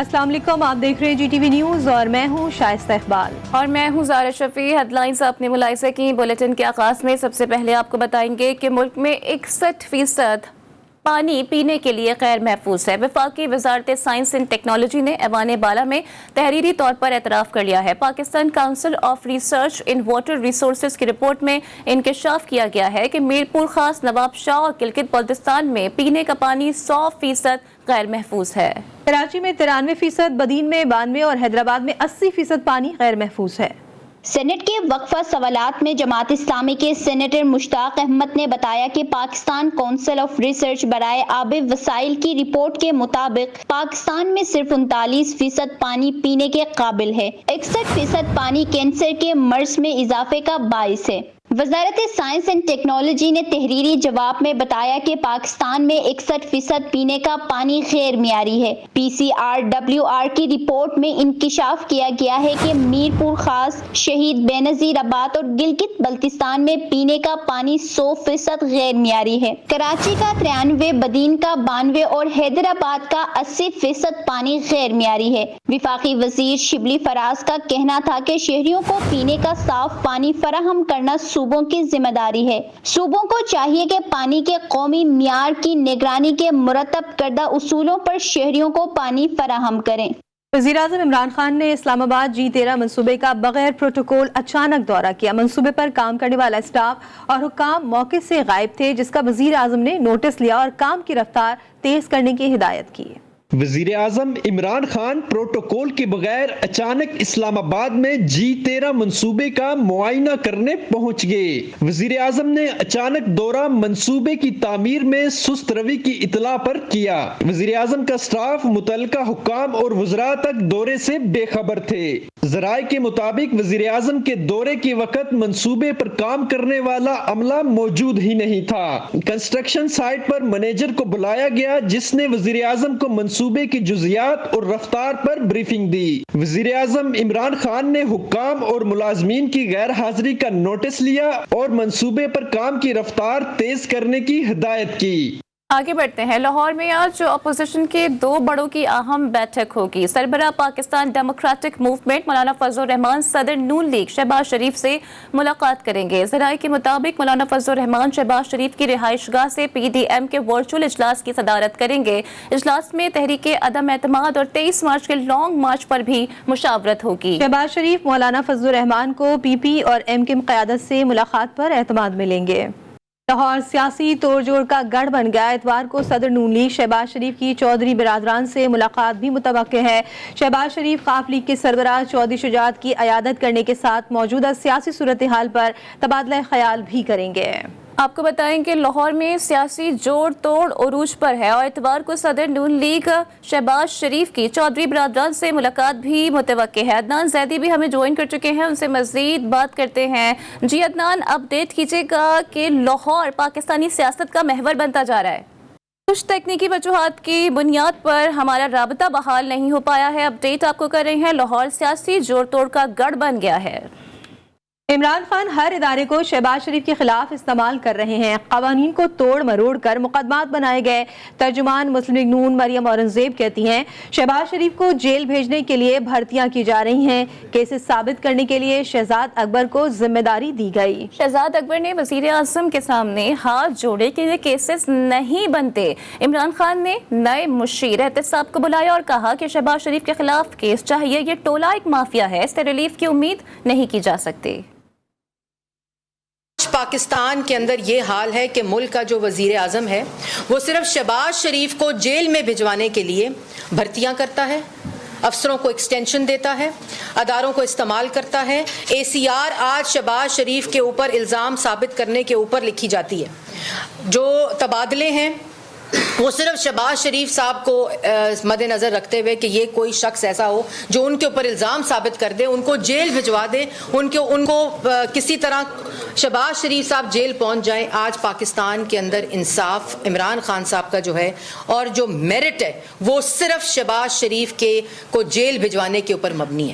السلام علیکم، آپ دیکھ رہے ہیں جی ٹی وی نیوز اور میں ہوں شائستہ اقبال اور میں ہوں زارا شفیع۔ ہیڈ لائنز اپنے ملاحظے کی بلیٹن کے آغاز میں سب سے پہلے آپ کو بتائیں گے کہ ملک میں 61% پانی پینے کے لیے غیر محفوظ ہے۔ وفاقی وزارت سائنس اینڈ ٹیکنالوجی نے ایوان بالا میں تحریری طور پر اعتراف کر لیا ہے۔ Pakistan council of research in water resources کی رپورٹ میں انکشاف کیا گیا ہے کہ میرپور خاص، نواب شاہ اور گلگت بلتستان میں پینے کا پانی 100% غیر محفوظ ہے۔ کراچی میں 93%، بدین میں 92% اور حیدرآباد میں 80% پانی غیر محفوظ ہے۔ سینٹ کے وقفہ سوالات میں جماعت اسلامی کے سینیٹر مشتاق احمد نے بتایا کہ پاکستان کونسل آف ریسرچ برائے آبی وسائل کی رپورٹ کے مطابق پاکستان میں صرف 39% پانی پینے کے قابل ہے۔ 61% پانی کینسر کے مرض میں اضافے کا باعث ہے۔ وزارت سائنس اینڈ ٹیکنالوجی نے تحریری جواب میں بتایا کہ پاکستان میں 61% پینے کا پانی غیر معیاری ہے۔ PCRWR کی رپورٹ میں انکشاف کیا گیا ہے کہ میرپور خاص، شہید بینظیر آباد اور گلگت بلتستان میں پینے کا پانی 100% غیر معیاری ہے۔ کراچی کا 93%، بدین کا 92% اور حیدرآباد کا 80% پانی غیر معیاری ہے۔ وفاقی وزیر شبلی فراز کا کہنا تھا کہ شہریوں کو پینے کا صاف پانی فراہم کرنا صوبوں کی ذمہ داری ہے۔ صوبوں کو چاہیے کہ پانی کے قومی معیار کی نگرانی کے مرتب کردہ اصولوں پر شہریوں کو پانی فراہم کریں۔ وزیراعظم عمران خان نے اسلام آباد G13 منصوبے کا بغیر پروٹوکول اچانک دورہ کیا۔ منصوبے پر کام کرنے والا اسٹاف اور حکام موقع سے غائب تھے، جس کا وزیر اعظم نے نوٹس لیا اور کام کی رفتار تیز کرنے کی ہدایت کی۔ وزیر اعظم عمران خان پروٹوکول کے بغیر اچانک اسلام آباد میں G13 منصوبے کا معائنہ کرنے پہنچ گئے۔ وزیر اعظم نے اچانک دورہ منصوبے کی تعمیر میں سست روی کی اطلاع پر کیا۔ وزیر اعظم کا سٹاف متعلقہ حکام اور وزراء تک دورے سے بے خبر تھے۔ ذرائع کے مطابق وزیر اعظم کے دورے کے وقت منصوبے پر کام کرنے والا عملہ موجود ہی نہیں تھا۔ کنسٹرکشن سائٹ پر مینیجر کو بلایا گیا، جس نے وزیر اعظم کو منصوبے کی جزیات اور رفتار پر بریفنگ دی۔ وزیر اعظم عمران خان نے حکام اور ملازمین کی غیر حاضری کا نوٹس لیا اور منصوبے پر کام کی رفتار تیز کرنے کی ہدایت کی۔ آگے بڑھتے ہیں۔ لاہور میں آج اپوزیشن کے 2 بڑوں کی اہم بیٹھک ہوگی۔ سربراہ پاکستان ڈیموکریٹک موومنٹ مولانا فضل الرحمان صدر نون لیگ شہباز شریف سے ملاقات کریں گے۔ ذرائع کے مطابق مولانا فضل الرحمان شہباز شریف کی رہائش گاہ سے PDM کے ورچوئل اجلاس کی صدارت کریں گے۔ اجلاس میں تحریک عدم اعتماد اور 23 مارچ کے لانگ مارچ پر بھی مشاورت ہوگی۔ شہباز شریف مولانا فضل الرحمان کو PP اور MKM قیادت سے ملاقات پر اعتماد ملیں گے۔ لاہور سیاسی توڑ جوڑ کا گڑھ بن گیا۔ اتوار کو صدر نون لیگ شہباز شریف کی چودھری برادران سے ملاقات بھی متوقع ہے۔ شہباز شریف قاف لیگ کے سربراہ چودھری شجاعت کی عیادت کرنے کے ساتھ موجودہ سیاسی صورتحال پر تبادلہ خیال بھی کریں گے۔ آپ کو بتائیں کہ لاہور میں سیاسی جوڑ توڑ عروج پر ہے اور اتوار کو صدر نون لیگ شہباز شریف کی چودھری برادران سے ملاقات بھی متوقع ہے۔ عدنان زیدی بھی ہمیں جوائن کر چکے ہیں، ان سے مزید بات کرتے ہیں۔ جی عدنان، اپڈیٹ کیجیے گا کہ لاہور پاکستانی سیاست کا محور بنتا جا رہا ہے۔ کچھ تکنیکی وجوہات کی بنیاد پر ہمارا رابطہ بحال نہیں ہو پایا ہے، اپڈیٹ آپ کو کر رہے ہیں۔ لاہور سیاسی جوڑ توڑ کا گڑھ بن گیا ہے۔ عمران خان ہر ادارے کو شہباز شریف کے خلاف استعمال کر رہے ہیں۔ قوانین کو توڑ مروڑ کر مقدمات بنائے گئے۔ ترجمان مسلم لیگ نون مریم اورنگزیب کہتی ہیں شہباز شریف کو جیل بھیجنے کے لیے بھرتیاں کی جا رہی ہیں۔ کیسز ثابت کرنے کے لیے شہزاد اکبر کو ذمہ داری دی گئی۔ شہزاد اکبر نے وزیر اعظم کے سامنے ہاتھ جوڑے کہ یہ کیسز نہیں بنتے۔ عمران خان نے نئے مشیر احتساب کو بلایا اور کہا کہ شہباز شریف کے خلاف کیس چاہیے، یہ ٹولہ ایک مافیا ہے، اس سے ریلیف کی امید نہیں کی جا سکتی۔ پاکستان کے اندر یہ حال ہے کہ ملک کا جو وزیر اعظم ہے وہ صرف شہباز شریف کو جیل میں بھجوانے کے لیے بھرتیاں کرتا ہے، افسروں کو ایکسٹینشن دیتا ہے، اداروں کو استعمال کرتا ہے۔ ACR آج شہباز شریف کے اوپر الزام ثابت کرنے کے اوپر لکھی جاتی ہے۔ جو تبادلے ہیں وہ صرف شہباز شریف صاحب کو مد نظر رکھتے ہوئے کہ یہ کوئی شخص ایسا ہو جو ان کے اوپر الزام ثابت کر دے، ان کو جیل بھجوا دے، ان کو کسی طرح شہباز شریف صاحب جیل پہنچ جائیں۔ آج پاکستان کے اندر انصاف عمران خان صاحب کا جو ہے اور جو میرٹ ہے وہ صرف شہباز شریف کو جیل بھجوانے کے اوپر مبنی ہے۔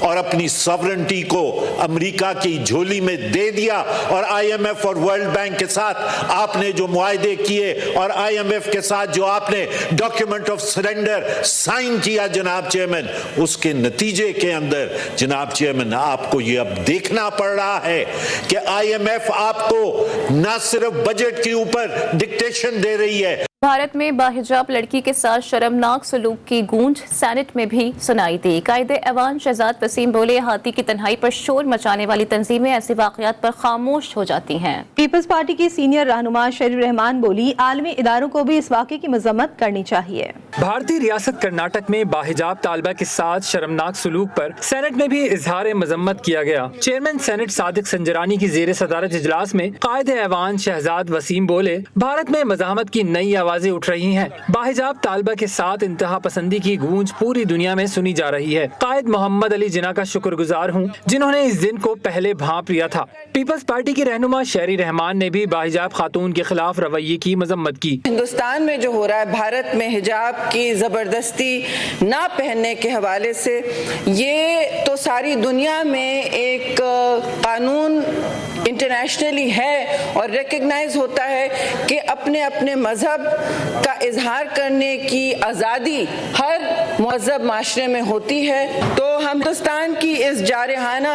اور اپنی ساورنٹی کو امریکہ کی جھولی میں دے دیا، اور آئی ایم ایف اور ورلڈ بینک کے ساتھ آپ نے جو معاہدے کیے اور آئی ایم ایف کے ساتھ جو آپ نے ڈاکیومنٹ آف سرنڈر سائن کیا جناب چیئرمین، اس کے نتیجے کے اندر جناب چیئرمین آپ کو یہ اب دیکھنا پڑ رہا ہے کہ آئی ایم ایف آپ کو نہ صرف بجٹ کے اوپر ڈکٹیشن دے رہی ہے۔ بھارت میں باحجاب لڑکی کے ساتھ شرمناک سلوک کی گونج سینٹ میں بھی سنائی دی۔ قائد ایوان شہزاد وسیم بولے، ہاتھی کی تنہائی پر شور مچانے والی تنظیمیں ایسے واقعات پر خاموش ہو جاتی ہیں۔ پیپلز پارٹی کی سینئر رہنما شیری رحمان بولی، عالمی اداروں کو بھی اس واقعے کی مذمت کرنی چاہیے۔ بھارتی ریاست کرناٹک میں باحجاب طالبہ کے ساتھ شرمناک سلوک پر سینٹ میں بھی اظہار مذمت کیا گیا۔ چیئرمین سینٹ صادق سنجرانی کی زیر صدارت اجلاس میں قائد ایوان شہزاد وسیم بولے، بھارت میں مزاحمت کی نئی آوازیں اٹھ رہی ہیں۔ باحجاب طالبہ کے ساتھ انتہا پسندی کی گونج پوری دنیا میں سنی جا رہی ہے۔ قائد محمد علی جناح کا شکر گزار ہوں جنہوں نے اس دن کو پہلے بھانپ لیا تھا۔ پیپلز پارٹی کی رہنما شیری رحمان نے بھی باحجاب خاتون کے خلاف رویے کی مذمت کی۔ ہندوستان میں جو ہو رہا ہے، بھارت میں حجاب کی زبردستی نہ پہننے کے حوالے سے، یہ تو ساری دنیا میں ایک قانون انٹرنیشنلی ہے اور ریکگنائز ہوتا ہے کہ اپنے اپنے مذہب کا اظہار کرنے کی آزادی ہر مہذب معاشرے میں ہوتی ہے۔ تو ہم ہندوستان کی اس جارحانہ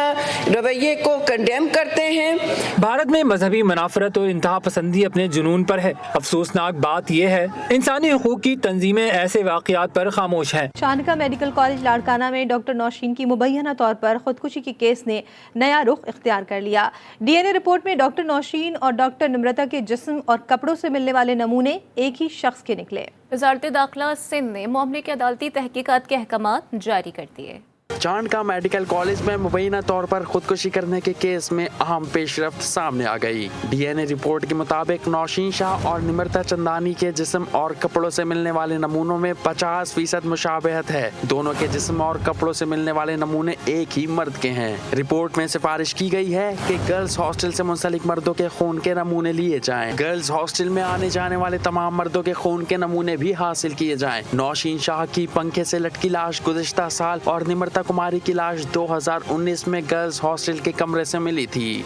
رویے کو کنڈیم کرتے ہیں۔ بھارت میں مذہبی منافرت اور انتہا پسندی اپنے جنون پر ہے۔ افسوسناک بات یہ ہے انسانی حقوق کی تنظیمیں ایسے واقعات پر خاموش ہیں۔ چانکہ میڈیکل کالج لاڑکانہ میں ڈاکٹر نوشین کی مبینہ طور پر خودکشی کے کیس نے نیا رخ اختیار کر لیا۔ ڈی این اے رپورٹ میں ڈاکٹر نوشین اور ڈاکٹر نمرتا کے جسم اور کپڑوں سے ملنے والے نمونے ایک ہی شخص کے نکلے۔ وزارت داخلہ سندھ نے معاملے کی عدالتی تحقیقات کے احکامات جاری کر دیے۔ چانکہ میڈیکل کالج میں مبینہ طور پر خودکشی کرنے کے کیس میں اہم پیش رفت سامنے آ گئی۔ ڈی این اے رپورٹ کے مطابق نوشین شاہ اور نمرتا چندانی کے جسم اور کپڑوں سے ملنے والے نمونوں میں 50% مشابہت ہے۔ دونوں کے جسم اور کپڑوں سے ملنے والے نمونے ایک ہی مرد کے ہیں۔ رپورٹ میں سفارش کی گئی ہے کہ گرلز ہاسٹل سے منسلک مردوں کے خون کے نمونے لیے جائیں۔ گرلز ہاسٹل میں آنے جانے والے تمام مردوں کے خون کے نمونے بھی حاصل کیے جائیں۔ نوشین شاہ کی پنکھے سے لٹکی لاش گزشتہ سال اور نمرتا کماری کی لاش 2019 میں گرلز ہاسٹل کے کمرے سے ملی تھی۔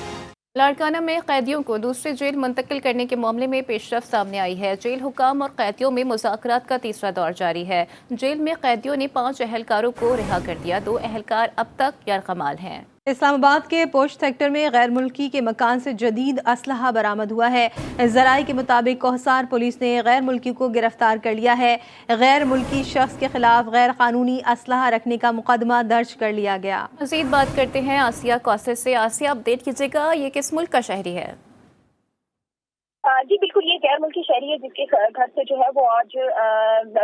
لاڑکانہ میں قیدیوں کو دوسرے جیل منتقل کرنے کے معاملے میں پیش رفت سامنے آئی ہے۔ جیل حکام اور قیدیوں میں مذاکرات کا تیسرا دور جاری ہے۔ جیل میں قیدیوں نے 5 اہلکاروں کو رہا کر دیا۔ 2 اہلکار اب تک یرغمال ہیں۔ اسلام آباد کے پوش سیکٹر میں غیر ملکی کے مکان سے جدید اسلحہ برآمد ہوا ہے۔ ذرائع کے مطابق کوہسار پولیس نے غیر ملکی کو گرفتار کر لیا ہے۔ غیر ملکی شخص کے خلاف غیر قانونی اسلحہ رکھنے کا مقدمہ درج کر لیا گیا۔ مزید بات کرتے ہیں آسیہ کوثر سے۔ آسیہ، اپڈیٹ کیجیے گا، یہ کس ملک کا شہری ہے؟ جی بالکل، یہ غیر ملکی شہری ہے جس کے گھر سے جو ہے وہ آج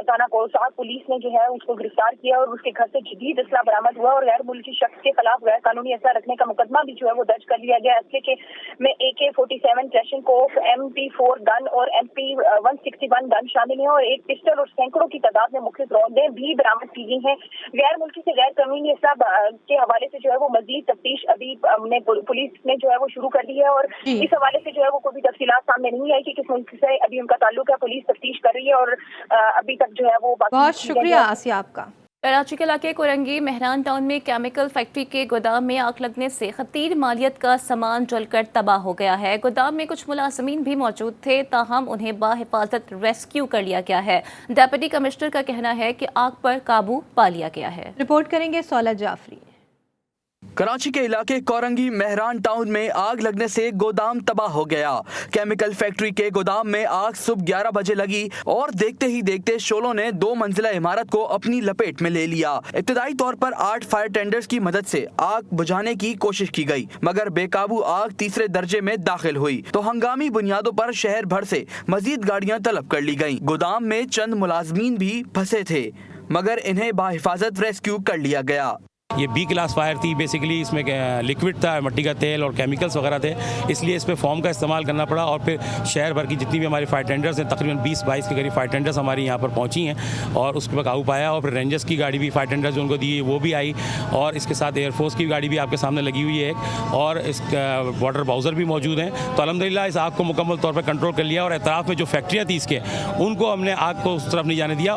تھانہ کوہسار پولیس نے جو ہے اس کو گرفتار کیا اور اس کے گھر سے جدید اسلحہ برآمد ہوا اور غیر ملکی شخص کے خلاف غیر قانونی اسلحہ رکھنے کا مقدمہ بھی جو ہے وہ درج کر لیا گیا۔ اسلحے کے میں AK-47 کلیشنکوف، MP4 گن اور MP-161 گن شامل ہیں اور ایک پسٹل اور سینکڑوں کی تعداد میں مختلف روندیں بھی برآمد کی گئی ہیں۔ غیر ملکی سے غیر قانونی اسلحہ کے حوالے سے جو ہے وہ مزید تفتیش ابھی پولیس نے جو ہے وہ شروع کر دی ہے اور اس حوالے سے جو ہے وہ کوئی تفصیلات سامنے نہیں آئی کہ کس ملک سے ابھی ان کا تعلق ہے۔ پولیس تفتیش کر رہی ہے اور ابھی تک جو ہے وہ بہت شکریہ آسیہ آپ کا۔ کراچی کے علاقے کورنگی مہران ٹاؤن میں کیمیکل فیکٹری کے گودام میں آگ لگنے سے خطیر مالیت کا سامان جل کر تباہ ہو گیا ہے۔ گودام میں کچھ ملازمین بھی موجود تھے، تاہم انہیں بحفاظت ریسکیو کر لیا گیا ہے۔ ڈپٹی کمشنر کا کہنا ہے کہ آگ پر قابو پا لیا گیا ہے۔ رپورٹ کریں گے سولہ جعفری۔ کراچی کے علاقے کورنگی مہران ٹاؤن میں آگ لگنے سے گودام تباہ ہو گیا۔ کیمیکل فیکٹری کے گودام میں آگ صبح 11 بجے لگی اور دیکھتے ہی دیکھتے شعلوں نے 2 منزلہ عمارت کو اپنی لپیٹ میں لے لیا۔ ابتدائی طور پر 8 فائر ٹینڈرز کی مدد سے آگ بجھانے کی کوشش کی گئی، مگر بے قابو آگ تیسرے درجے میں داخل ہوئی تو ہنگامی بنیادوں پر شہر بھر سے مزید گاڑیاں طلب کر لی گئیں۔ گودام میں چند ملازمین بھی پھنسے تھے، مگر انہیں بحفاظت ریسکیو کر لیا گیا۔ یہ B کلاس فائر تھی، بیسیکلی اس میں لکوڈ تھا، مٹی کا تیل اور کیمیکلز وغیرہ تھے، اس لیے اس پہ فوم کا استعمال کرنا پڑا اور پھر شہر بھر کی جتنی بھی ہماری فائر ٹینڈرز ہیں، تقریباً 20-22 کے قریب فائر ٹینڈرز ہماری یہاں پر پہنچی ہیں اور اس پہ قابو پایا اور پھر رینجرز کی گاڑی بھی فائر ٹینڈرز ان کو دی وہ بھی آئی اور اس کے ساتھ ایئر فورس کی گاڑی بھی آپ کے سامنے لگی ہوئی ہے ایک اور اس واٹر باؤزر بھی موجود ہیں۔ تو الحمدللہ اس آگ کو مکمل طور پر کنٹرول کر لیا اور اطراف میں جو فیکٹریاں تھی اس کے ان کو ہم نے آگ کو اس طرف نہیں جانے دیا۔